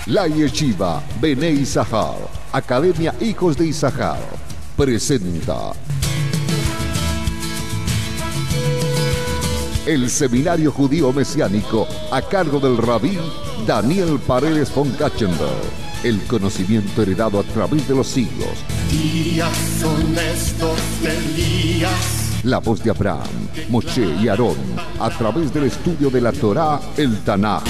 La Yeshiva Bnei Issachar, Academia Hijos de Issachar, presenta el Seminario Judío Mesiánico a cargo del Rabí Daniel Paredes von Katzenberg. El conocimiento heredado a través de los siglos. Días son estos de Elías. La voz de Abraham, Moshe y Aarón a través del estudio de la Torá, el Tanaj.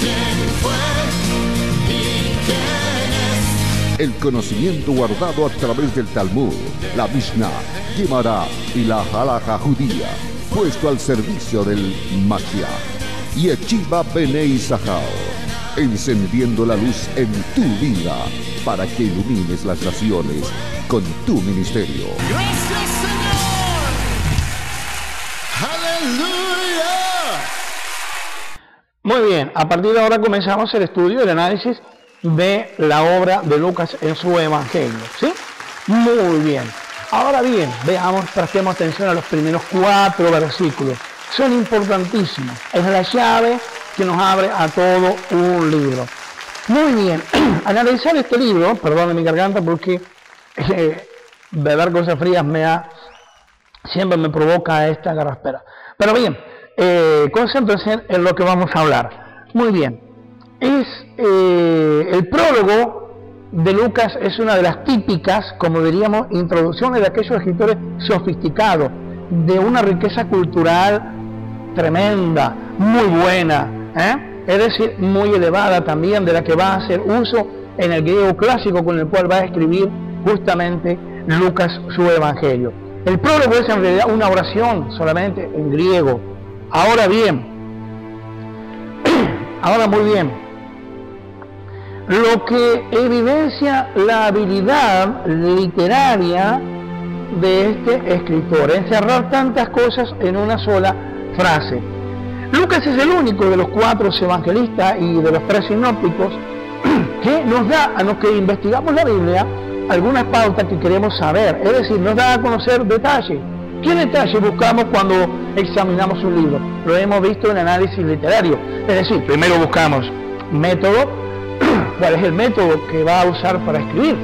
El conocimiento guardado a través del Talmud, la Mishnah, Gemara y la Halaja judía, puesto al servicio del Mashiach. Yeshiva Bnei Issachar, encendiendo la luz en tu vida para que ilumines las naciones con tu ministerio. Gracias, Señor. Aleluya. Muy bien, a partir de ahora comenzamos el estudio, el análisis de la obra de Lucas en su Evangelio, ¿sí? Muy bien. Ahora bien, veamos, prestemos atención a los primeros 4 versículos. Son importantísimos. Es la llave que nos abre a todo un libro. Muy bien, analizar este libro, perdón mi garganta porque beber cosas frías siempre me provoca esta garraspera. Pero bien, concéntrense en lo que vamos a hablar. Muy bien, el prólogo de Lucas es una de las típicas, como diríamos, introducciones de aquellos escritores sofisticados, de una riqueza cultural tremenda, muy buena, es decir, muy elevada también, de la que va a hacer uso en el griego clásico con el cual va a escribir justamente Lucas su Evangelio. El prólogo es en realidad una oración solamente en griego. Ahora bien, ahora muy bien, lo que evidencia la habilidad literaria de este escritor, encerrar tantas cosas en una sola frase. Lucas es el único de los 4 evangelistas y de los 3 sinópticos que nos da, a los que investigamos la Biblia, algunas pautas que queremos saber, es decir, nos da a conocer detalles. ¿Qué detalles buscamos cuando examinamos un libro? Lo hemos visto en análisis literario, es decir, primero buscamos método, cuál es el método que va a usar para escribir.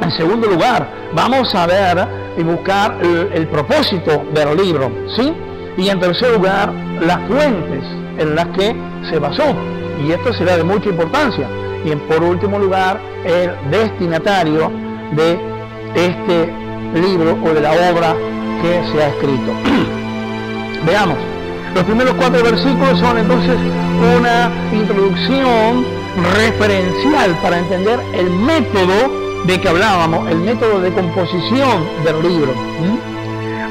En segundo lugar, vamos a ver y buscar el propósito del libro, ¿sí? Y en tercer lugar, las fuentes en las que se basó. Y esto será de mucha importancia. Y por último lugar, el destinatario de este libro o de la obra que se ha escrito. Veamos. Los primeros 4 versículos son entonces una introducción referencial para entender el método de que hablábamos, el método de composición del libro.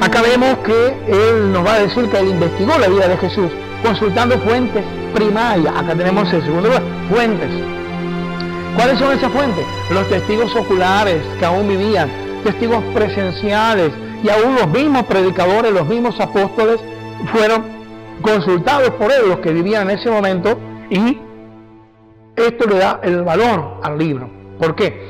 Acá vemos que él nos va a decir que él investigó la vida de Jesús consultando fuentes primarias. Acá tenemos el segundo lugar, fuentes. ¿Cuáles son esas fuentes? Los testigos oculares que aún vivían, testigos presenciales, y aún los mismos predicadores, los mismos apóstoles fueron consultados por él, los que vivían en ese momento, y esto le da el valor al libro. ¿Por qué?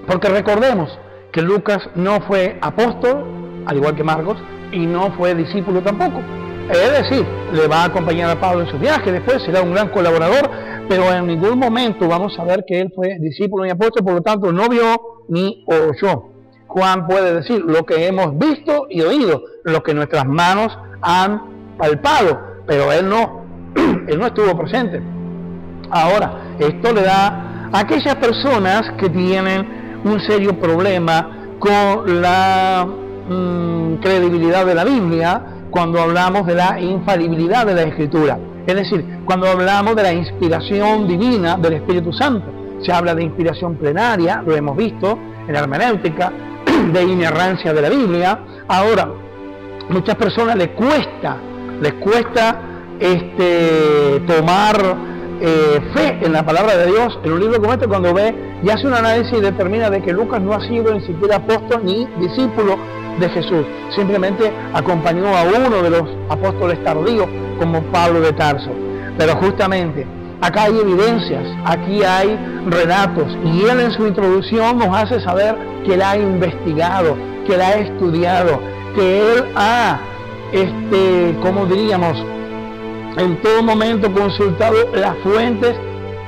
Porque recordemos que Lucas no fue apóstol, al igual que Marcos, y no fue discípulo tampoco. Es decir, le va a acompañar a Pablo en su viaje, después será un gran colaborador, pero en ningún momento vamos a ver que él fue discípulo ni apóstol, por lo tanto no vio ni oyó. Juan puede decir lo que hemos visto y oído, lo que nuestras manos han palpado, pero él no estuvo presente. Ahora, esto le da a aquellas personas que tienen un serio problema con la credibilidad de la Biblia cuando hablamos de la infalibilidad de la Escritura, es decir, cuando hablamos de la inspiración divina del Espíritu Santo. Se habla de inspiración plenaria, lo hemos visto en la hermenéutica, de inerrancia de la Biblia. Ahora, muchas personas les cuesta tomar fe en la palabra de Dios en un libro como este, cuando ve y hace un análisis y determina de que Lucas no ha sido ni siquiera apóstol ni discípulo de Jesús, simplemente acompañó a uno de los apóstoles tardíos como Pablo de Tarso. Pero justamente acá hay evidencias, aquí hay relatos, y él en su introducción nos hace saber que él ha investigado, que él ha estudiado, que él ha, como diríamos, en todo momento consultado las fuentes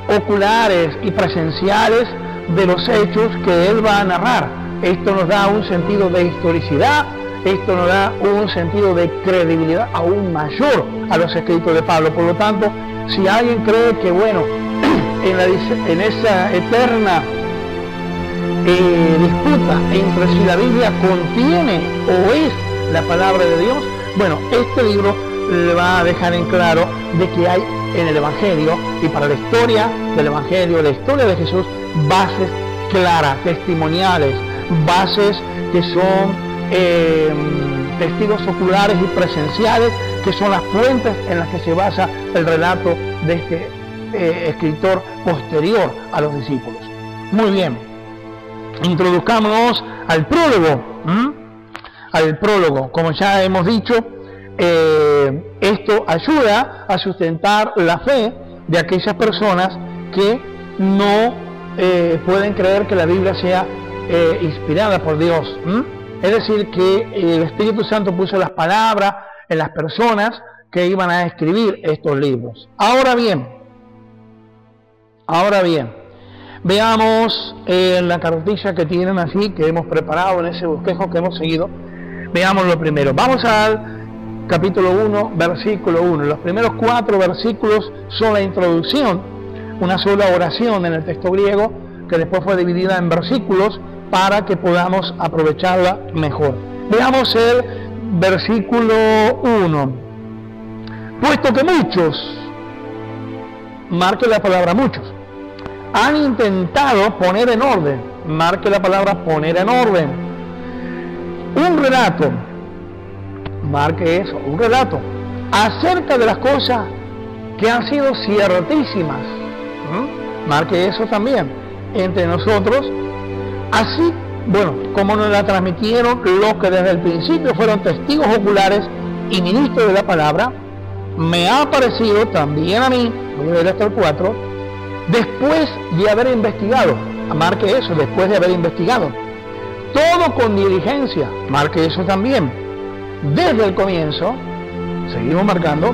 oculares y presenciales de los hechos que él va a narrar. Esto nos da un sentido de historicidad, esto nos da un sentido de credibilidad aún mayor a los escritos de Pablo. Por lo tanto, si alguien cree que, bueno, en esa eterna disputa entre si la Biblia contiene o es la palabra de Dios, bueno, este libro le va a dejar en claro de que hay en el Evangelio y para la historia del Evangelio, la historia de Jesús, bases claras, testimoniales, bases que son testigos oculares y presenciales, que son las fuentes en las que se basa el relato de este escritor posterior a los discípulos. Muy bien, introduzcámonos al prólogo. Al prólogo, como ya hemos dicho, esto ayuda a sustentar la fe de aquellas personas que no pueden creer que la Biblia sea inspirada por Dios. Es decir, que el Espíritu Santo puso las palabras en las personas que iban a escribir estos libros. Ahora bien, veamos la cartilla que tienen así, que hemos preparado en ese bosquejo que hemos seguido. Veamos lo primero. Vamos al capítulo 1, versículo 1. Los primeros 4 versículos son la introducción, una sola oración en el texto griego, que después fue dividida en versículos para que podamos aprovecharla mejor. Veamos el versículo 1. Puesto que muchos, marque la palabra muchos, han intentado poner en orden, marque la palabra poner en orden, un relato, marque eso, un relato, acerca de las cosas que han sido ciertísimas, marque eso también, entre nosotros, así, bueno, como nos la transmitieron los que desde el principio fueron testigos oculares y ministros de la palabra, me ha parecido también a mí, voy a ver hasta el 4, después de haber investigado, marque eso, después de haber investigado, todo con diligencia, marque eso también, desde el comienzo, seguimos marcando,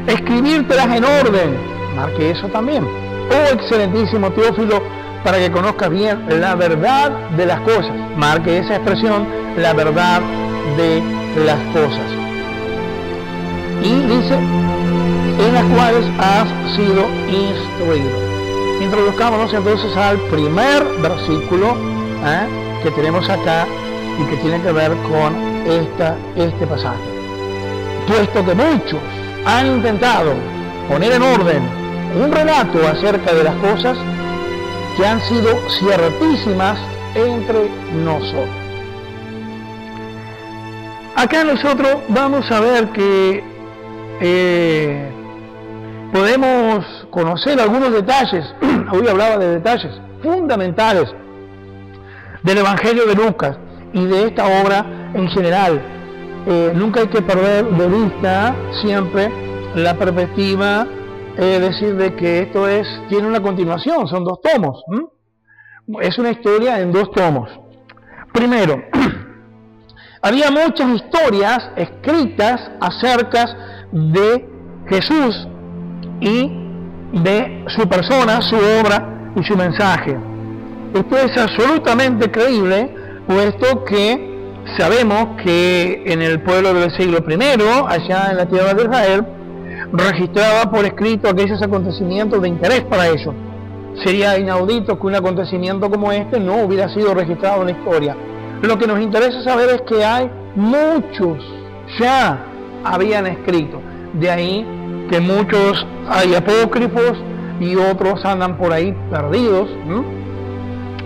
escribírtelas en orden, marque eso también. Oh excelentísimo Teófilo, para que conozcas bien la verdad de las cosas, marque esa expresión, la verdad de las cosas. Y dice, en las cuales has sido instruido. Introduzcámonos entonces al primer versículo que tenemos acá y que tiene que ver con este pasaje. Puesto que muchos han intentado poner en orden un relato acerca de las cosas que han sido ciertísimas entre nosotros. Acá nosotros vamos a ver que podemos conocer algunos detalles, hoy hablaba de detalles fundamentales del Evangelio de Lucas y de esta obra en general. Nunca hay que perder de vista siempre la perspectiva, decir de que esto tiene una continuación, son 2 tomos. Es una historia en 2 tomos. Primero, había muchas historias escritas acerca de Jesús y de su persona, su obra y su mensaje. Esto es absolutamente creíble, puesto que sabemos que en el pueblo del siglo I, allá en la tierra de Israel, registraba por escrito aquellos acontecimientos de interés para ellos. Sería inaudito que un acontecimiento como este no hubiera sido registrado en la historia. Lo que nos interesa saber es que hay muchos ya habían escrito. De ahí que muchos hay apócrifos y otros andan por ahí perdidos.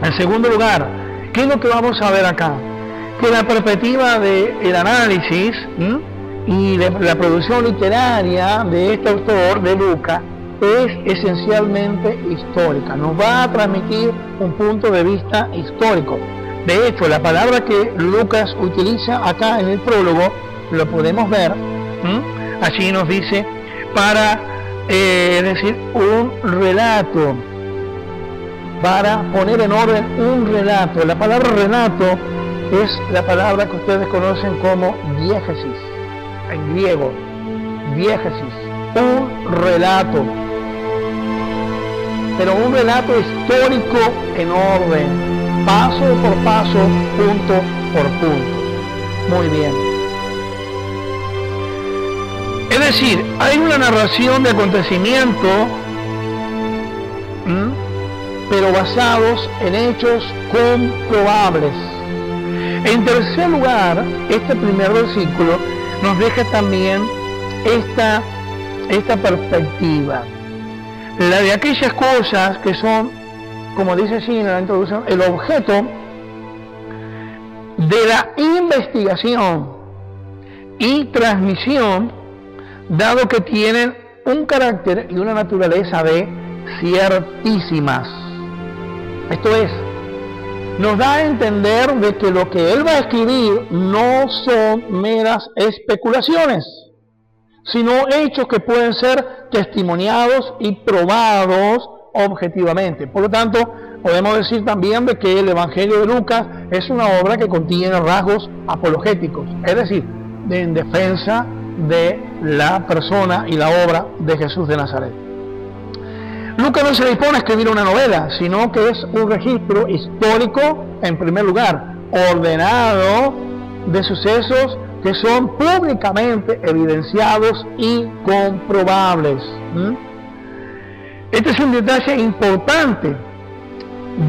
En segundo lugar, ¿qué es lo que vamos a ver acá? Que la perspectiva del análisis y de la producción literaria de este autor, de Lucas, es esencialmente histórica. Nos va a transmitir un punto de vista histórico. De hecho, la palabra que Lucas utiliza acá en el prólogo, lo podemos ver, allí nos dice, para decir un relato, para poner en orden un relato. La palabra relato es la palabra que ustedes conocen como diégesis, en griego, diégesis, un relato. pero un relato histórico en orden, paso por paso, punto por punto. Muy bien. Es decir, hay una narración de acontecimientos, pero basados en hechos comprobables. En tercer lugar, este primer versículo nos deja también esta perspectiva, la de aquellas cosas que son, como dice así en la introducción, el objeto de la investigación y transmisión, dado que tienen un carácter y una naturaleza de ciertísimas. Esto es, nos da a entender de que lo que él va a escribir no son meras especulaciones, sino hechos que pueden ser testimoniados y probados objetivamente. Por lo tanto, podemos decir también de que el Evangelio de Lucas es una obra que contiene rasgos apologéticos, es decir, en defensa de la persona y la obra de Jesús de Nazaret. Lucas no se dispone a escribir una novela, sino que es un registro histórico, en primer lugar, ordenado de sucesos que son públicamente evidenciados y comprobables. Este es un detalle importante,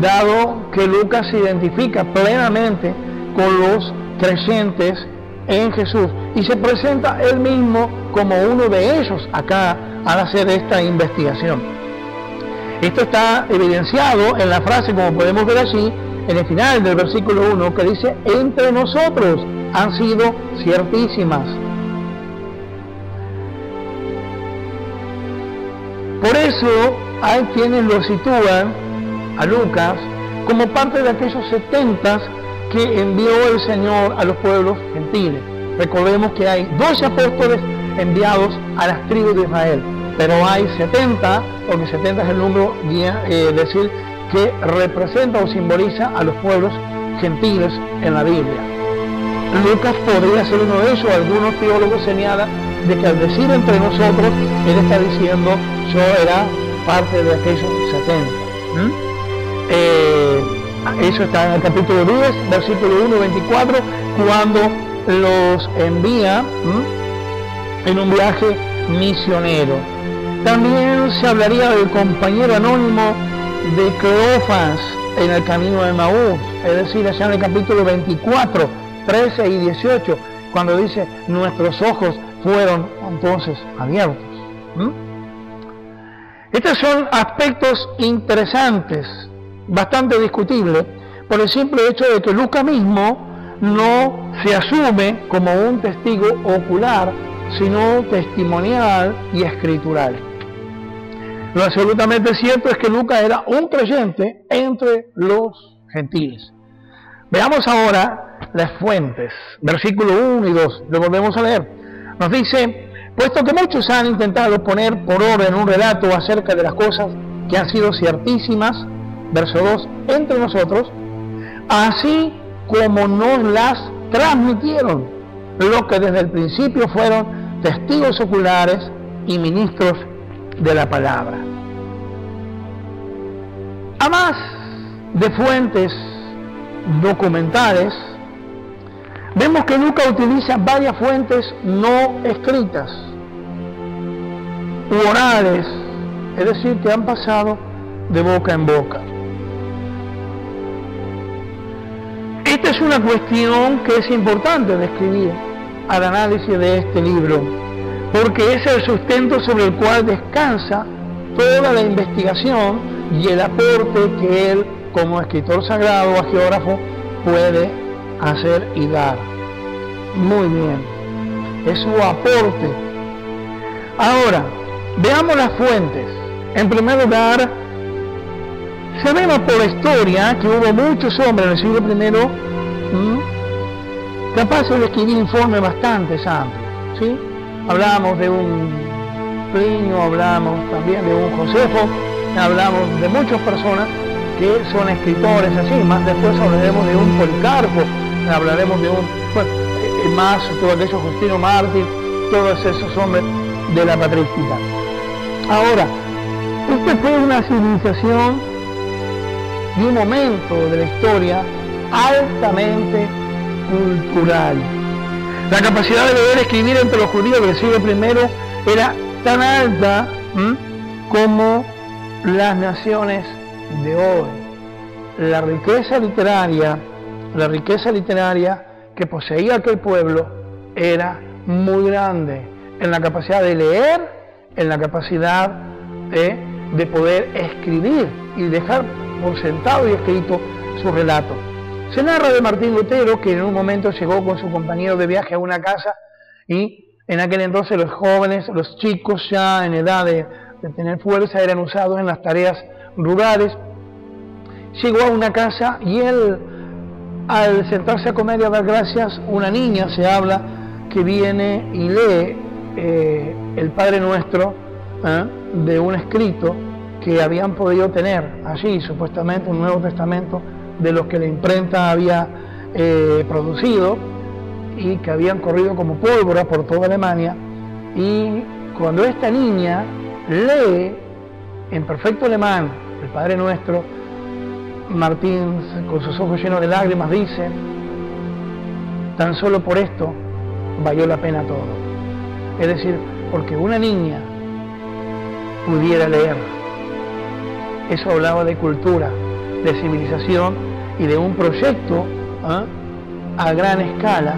dado que Lucas se identifica plenamente con los creyentes en Jesús y se presenta él mismo como uno de ellos acá al hacer esta investigación. Esto está evidenciado en la frase, como podemos ver allí, en el final del versículo 1, que dice: entre nosotros han sido ciertísimas. Por eso hay quienes lo sitúan a Lucas como parte de aquellos 70 que envió el Señor a los pueblos gentiles. Recordemos que hay 12 apóstoles enviados a las tribus de Israel, pero hay 70, porque 70 es el número, decir, que representa o simboliza a los pueblos gentiles en la Biblia. Lucas podría ser uno de ellos. Algunos teólogos señalan de que al decir entre nosotros, él está diciendo: yo era parte de aquellos 70. Eso está en el capítulo 10, versículo 1, 24, cuando los envía en un viaje misionero. También se hablaría del compañero anónimo de Cleofas en el camino de Maús, es decir, allá en el capítulo 24, 13 y 18, cuando dice: nuestros ojos fueron entonces abiertos. Estos son aspectos interesantes, bastante discutibles, por el simple hecho de que Lucas mismo no se asume como un testigo ocular, sino testimonial y escritural. Lo absolutamente cierto es que Lucas era un creyente entre los gentiles. Veamos ahora las fuentes, versículo 1 y 2, lo volvemos a leer. Nos dice: puesto que muchos han intentado poner por orden un relato acerca de las cosas que han sido ciertísimas, verso 2, entre nosotros, así como nos las transmitieron los que desde el principio fueron testigos oculares y ministros de la palabra. A más de fuentes documentales, vemos que Lucas utiliza varias fuentes no escritas u orales, es decir, que han pasado de boca en boca. Esta es una cuestión que es importante describir al análisis de este libro, porque es el sustento sobre el cual descansa toda la investigación y el aporte que él, como escritor sagrado o geógrafo, puede hacer y dar. Muy bien, es su aporte. Ahora, veamos las fuentes. En primer lugar, sabemos por la historia que hubo muchos hombres en el siglo I capaces de escribir informes bastante amplios, ¿sí? Hablamos de un Plinio, hablamos también de un Josefo, hablamos de muchas personas que son escritores así. Más después hablaremos de un Policarpo, hablaremos de un, más todos aquellos, Justino Mártir, todos esos hombres de la patrística. Ahora, Esta fue una civilización y un momento de la historia altamente cultural. La capacidad de leer y escribir entre los judíos del siglo I era tan alta como las naciones de hoy. La riqueza literaria que poseía aquel pueblo era muy grande en la capacidad de leer, en la capacidad de poder escribir y dejar por sentado y escrito su relato. Se narra de Martín Lutero que en un momento llegó con su compañero de viaje a una casa y en aquel entonces los jóvenes, los chicos ya en edad de tener fuerza eran usados en las tareas rurales. Llegó a una casa y él, al sentarse a comer y a dar gracias, una niña se habla que viene y lee el Padre Nuestro de un escrito que habían podido tener allí, supuestamente un Nuevo Testamento de los que la imprenta había producido y que habían corrido como pólvora por toda Alemania. Y cuando esta niña lee en perfecto alemán el Padre Nuestro, Martín, con sus ojos llenos de lágrimas, dice: tan solo por esto valió la pena todo. Es decir, porque una niña pudiera leer. Eso hablaba de cultura, de civilización y de un proyecto a gran escala,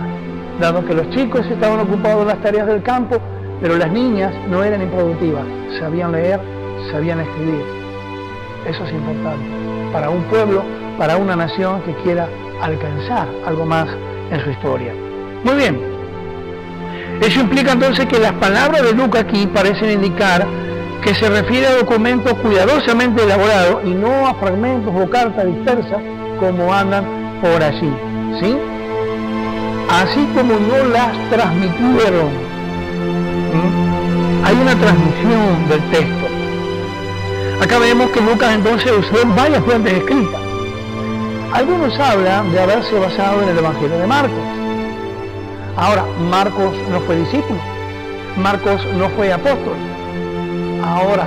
dado que los chicos estaban ocupados en las tareas del campo, pero las niñas no eran improductivas, sabían leer, sabían escribir. Eso es importante para un pueblo, para una nación que quiera alcanzar algo más en su historia. Muy bien, eso implica entonces que las palabras de Lucas aquí parecen indicar que se refiere a documentos cuidadosamente elaborados y no a fragmentos o cartas dispersas como andan por allí, ¿sí? Así como no las transmitieron. Hay una transmisión del texto. Acá vemos que Lucas entonces usó varias fuentes escritas. Algunos hablan de haberse basado en el Evangelio de Marcos. Ahora, Marcos no fue discípulo, Marcos no fue apóstol. Ahora,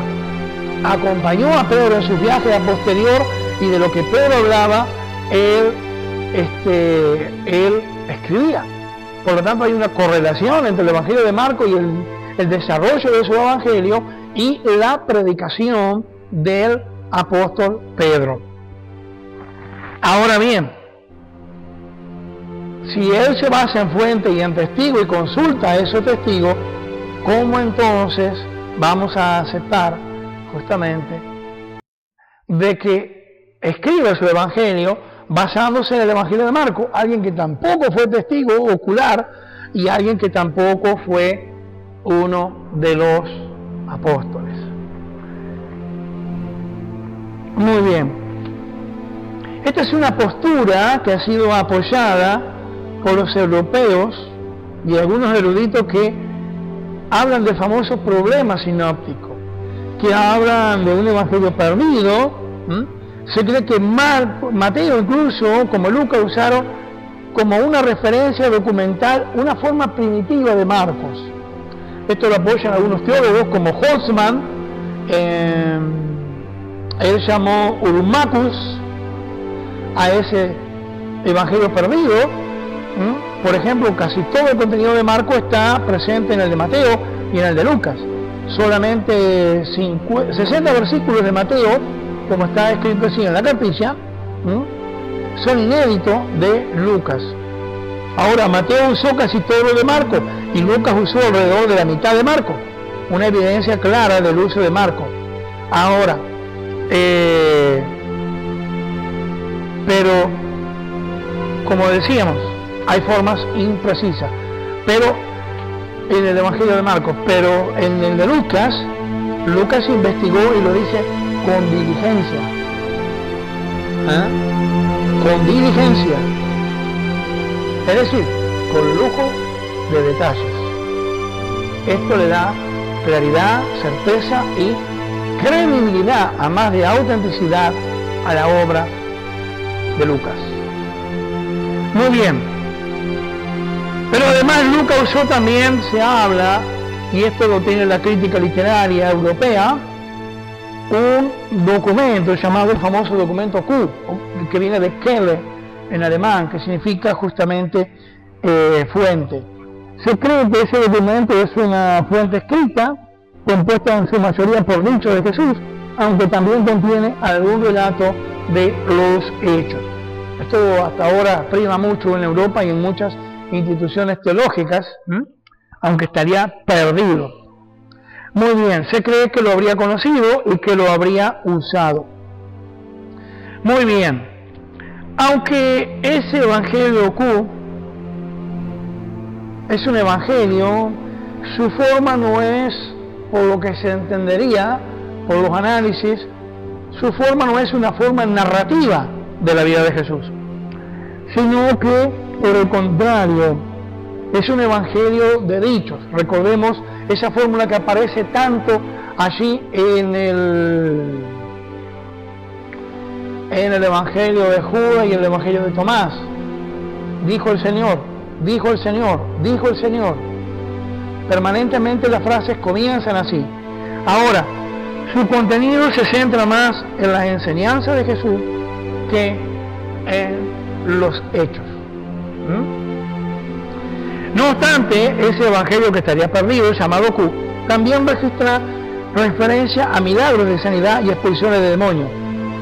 acompañó a Pedro en sus viajes a posterior y de lo que Pedro hablaba, él escribía. Por lo tanto, hay una correlación entre el Evangelio de Marcos y el desarrollo de su Evangelio y la predicación del apóstol Pedro. Ahora bien, si él se basa en fuente y en testigo y consulta a esos testigos, ¿cómo entonces vamos a aceptar justamente de que escribe su evangelio basándose en el Evangelio de Marcos? Alguien que tampoco fue testigo ocular y alguien que tampoco fue uno de los apóstoles. Muy bien. Esta es una postura que ha sido apoyada por los europeos y algunos eruditos que hablan de famosos problemas sinópticos, que hablan de un evangelio perdido. Se cree que Mateo incluso, como Lucas, usaron como una referencia documental una forma primitiva de Marcos. Esto lo apoyan algunos teólogos como Holtzman. Él llamó Urmacus a ese evangelio perdido. Por ejemplo, casi todo el contenido de Marcos está presente en el de Mateo y en el de Lucas. Solamente 60 versículos de Mateo, como está escrito así en la cartilla, son inéditos de Lucas. Ahora, Mateo usó casi todo lo de Marcos y Lucas usó alrededor de la mitad de Marcos. Una evidencia clara del uso de Marcos. Ahora, pero, como decíamos, hay formas imprecisas, pero en el Evangelio de Marcos, pero en el de Lucas, Lucas investigó y lo dice con diligencia. Con diligencia. Es decir, con lujo de detalles. Esto le da claridad, certeza y credibilidad, a más de autenticidad, a la obra de Lucas. Muy bien. Pero además Lucas usó también, se habla, y esto lo tiene la crítica literaria europea, un documento llamado el famoso documento Q, que viene de Quelle en alemán, que significa justamente fuente. Se cree que ese documento es una fuente escrita, compuesta en su mayoría por dichos de Jesús, aunque también contiene algún relato de los hechos. Esto hasta ahora prima mucho en Europa y en muchas instituciones teológicas, aunque estaría perdido. Muy bien, se cree que lo habría conocido y que lo habría usado. Muy bien, aunque ese Evangelio Q es un evangelio, su forma no es, por lo que se entendería, por los análisis, su forma no es una forma narrativa de la vida de Jesús, sino que, por el contrario, es un evangelio de dichos. Recordemos esa fórmula que aparece tanto allí en el evangelio de Judas y el evangelio de Tomás. Dijo el Señor, dijo el Señor, dijo el Señor. Permanentemente las frases comienzan así. Ahora, su contenido se centra más en las enseñanzas de Jesús que en los hechos. No obstante, ese evangelio que estaría perdido, llamado Q, también registra referencia a milagros de sanidad y expulsiones de demonios,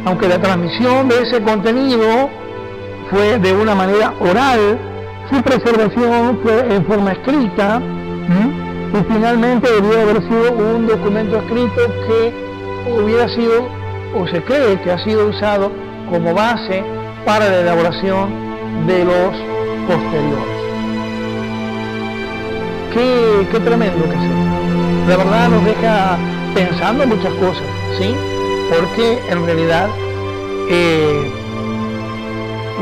aunque la transmisión de ese contenido fue de una manera oral, su preservación fue en forma escrita, y finalmente debió haber sido un documento escrito que hubiera sido, o se cree que ha sido usado como base para la elaboración de los posteriores. Qué tremendo que es. La verdad nos deja pensando muchas cosas, ¿sí? Porque en realidad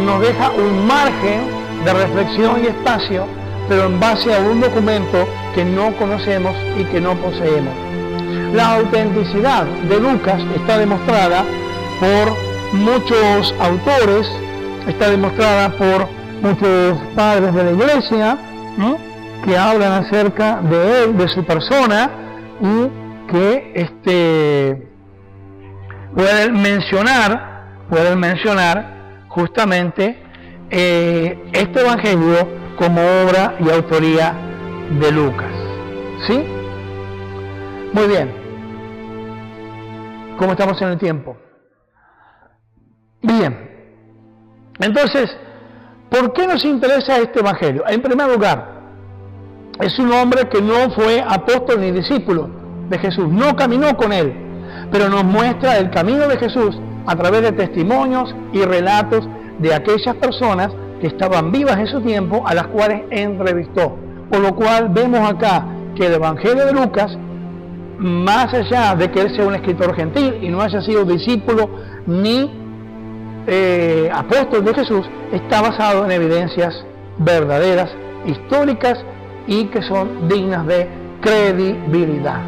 nos deja un margen de reflexión y espacio, pero en base a un documento que no conocemos y que no poseemos. La autenticidad de Lucas está demostrada por muchos autores, está demostrada por muchos padres de la iglesia, que hablan acerca de él, de su persona, y que pueden mencionar justamente este evangelio como obra y autoría de Lucas. ¿Sí? Muy bien. ¿Cómo estamos en el tiempo? Bien. Entonces, ¿por qué nos interesa este evangelio? En primer lugar, es un hombre que no fue apóstol ni discípulo de Jesús, no caminó con él, pero nos muestra el camino de Jesús a través de testimonios y relatos de aquellas personas que estaban vivas en su tiempo, a las cuales entrevistó. Por lo cual vemos acá que el Evangelio de Lucas, más allá de que él sea un escritor gentil y no haya sido discípulo ni apóstol de Jesús, está basado en evidencias verdaderas, históricas, y que son dignas de credibilidad.